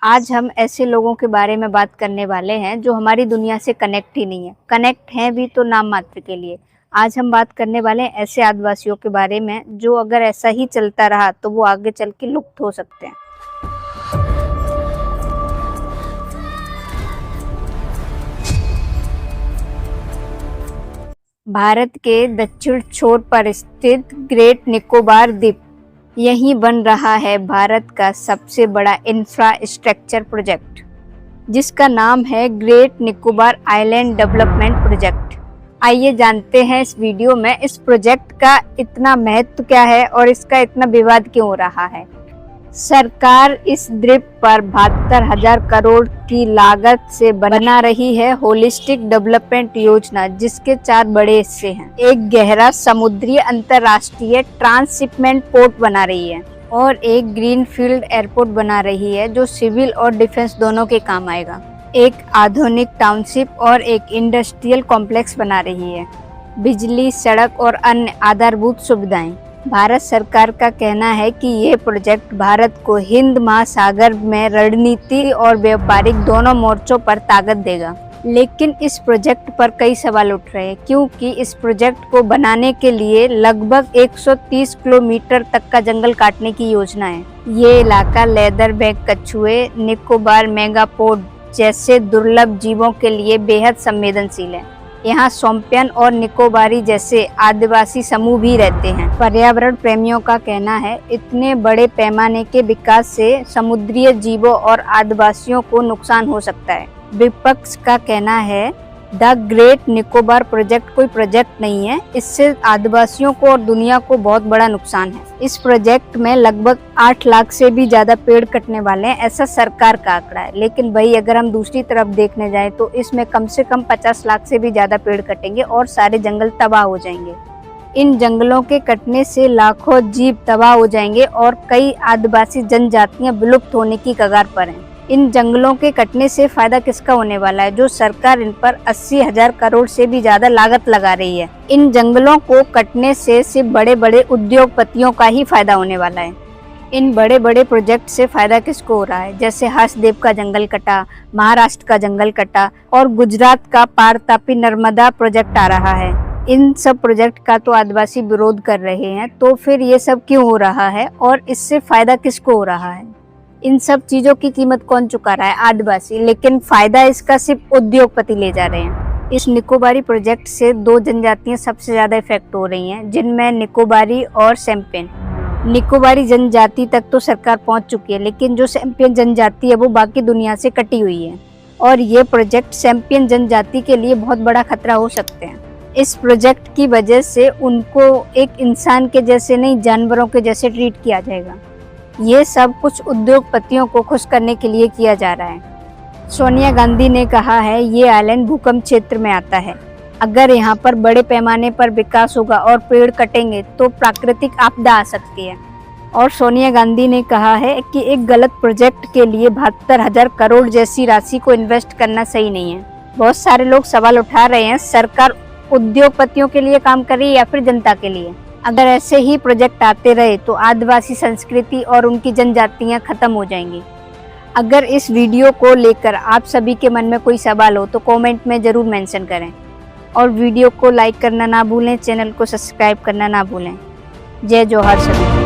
आज हम ऐसे लोगों के बारे में बात करने वाले हैं जो हमारी दुनिया से कनेक्ट ही नहीं है, कनेक्ट हैं भी तो नाम मात्र के लिए। आज हम बात करने वाले हैं ऐसे आदिवासियों के बारे में जो अगर ऐसा ही चलता रहा तो वो आगे चल के लुप्त हो सकते हैं। भारत के दक्षिण छोर पर स्थित ग्रेट निकोबार द्वीप, यहीं बन रहा है भारत का सबसे बड़ा इंफ्रास्ट्रक्चर प्रोजेक्ट, जिसका नाम है great Nicobar island development project. आइए जानते हैं इस वीडियो में इस प्रोजेक्ट का इतना महत्व क्या है और इसका इतना विवाद क्यों हो रहा है। सरकार इस द्वीप पर 72,000 करोड़ की लागत से बना रही है होलिस्टिक डेवलपमेंट योजना, जिसके 4 बड़े हिस्से हैं। एक गहरा समुद्री अंतर्राष्ट्रीय ट्रांसशिपमेंट पोर्ट बना रही है और एक ग्रीनफील्ड एयरपोर्ट बना रही है जो सिविल और डिफेंस दोनों के काम आएगा। एक आधुनिक टाउनशिप और एक इंडस्ट्रियल कॉम्प्लेक्स बना रही है। बिजली, सड़क और अन्य आधारभूत सुविधाएं। भारत सरकार का कहना है कि ये प्रोजेक्ट भारत को हिंद महासागर में रणनीति और व्यापारिक दोनों मोर्चों पर ताकत देगा। लेकिन इस प्रोजेक्ट पर कई सवाल उठ रहे हैं, क्योंकि इस प्रोजेक्ट को बनाने के लिए लगभग 130 किलोमीटर तक का जंगल काटने की योजना है। ये इलाका लेदरबैक कछुए, निकोबार मेगापोड जैसे दुर्लभ जीवों के लिए बेहद संवेदनशील है। यहाँ सोम्पियन और निकोबारी जैसे आदिवासी समूह भी रहते हैं। पर्यावरण प्रेमियों का कहना है इतने बड़े पैमाने के विकास से समुद्री जीवों और आदिवासियों को नुकसान हो सकता है। विपक्ष का कहना है द ग्रेट निकोबार प्रोजेक्ट कोई प्रोजेक्ट नहीं है, इससे आदिवासियों को और दुनिया को बहुत बड़ा नुकसान है। इस प्रोजेक्ट में लगभग 8 लाख से भी ज्यादा पेड़ कटने वाले हैं, ऐसा सरकार का आंकड़ा है। लेकिन भाई अगर हम दूसरी तरफ देखने जाएं तो इसमें कम से कम 50 लाख से भी ज्यादा पेड़ कटेंगे और सारे जंगल तबाह हो जाएंगे। इन जंगलों के कटने से लाखों जीव तबाह हो जाएंगे और कई आदिवासी जनजातियां विलुप्त होने की कगार पर हैं। इन जंगलों के कटने से फायदा किसका होने वाला है, जो सरकार इन पर 80,000 करोड़ से भी ज्यादा लागत लगा रही है। इन जंगलों को कटने से सिर्फ बड़े बड़े उद्योगपतियों का ही फायदा होने वाला है। इन बड़े बड़े प्रोजेक्ट से फायदा किसको हो रहा है, जैसे हर्षदेव का जंगल कटा, महाराष्ट्र का जंगल कटा और गुजरात का पारतापी नर्मदा प्रोजेक्ट आ रहा है। इन सब प्रोजेक्ट का तो आदिवासी विरोध कर रहे हैं, तो फिर ये सब क्यों हो रहा है और इससे फायदा किसको हो रहा है। इन सब चीजों की कीमत कौन चुका रहा है, आदिवासी, लेकिन फायदा इसका सिर्फ उद्योगपति ले जा रहे हैं। इस निकोबारी प्रोजेक्ट से 2 जनजातियां सबसे ज्यादा इफेक्ट हो रही हैं, जिनमें निकोबारी और सैम्पियन। निकोबारी जनजाति तक तो सरकार पहुंच चुकी है, लेकिन जो सैम्पियन जनजाति है वो बाकी दुनिया से कटी हुई है और ये प्रोजेक्ट सैम्पियन जनजाति के लिए बहुत बड़ा खतरा हो सकते हैं। इस प्रोजेक्ट की वजह से उनको एक इंसान के जैसे नहीं, जानवरों के जैसे ट्रीट किया जाएगा। ये सब कुछ उद्योगपतियों को खुश करने के लिए किया जा रहा है। सोनिया गांधी ने कहा है ये आइलैंड भूकंप क्षेत्र में आता है। अगर यहाँ पर बड़े पैमाने पर विकास होगा और पेड़ कटेंगे तो प्राकृतिक आपदा आ सकती है। और सोनिया गांधी ने कहा है कि एक गलत प्रोजेक्ट के लिए 72,000 करोड़ जैसी राशि को इन्वेस्ट करना सही नहीं है। बहुत सारे लोग सवाल उठा रहे हैं, सरकार उद्योगपतियों के लिए काम कर रही है या फिर जनता के लिए। अगर ऐसे ही प्रोजेक्ट आते रहे तो आदिवासी संस्कृति और उनकी जनजातियां खत्म हो जाएंगी। अगर इस वीडियो को लेकर आप सभी के मन में कोई सवाल हो तो कमेंट में ज़रूर मेंशन करें और वीडियो को लाइक करना ना भूलें, चैनल को सब्सक्राइब करना ना भूलें। जय जोहार सभी।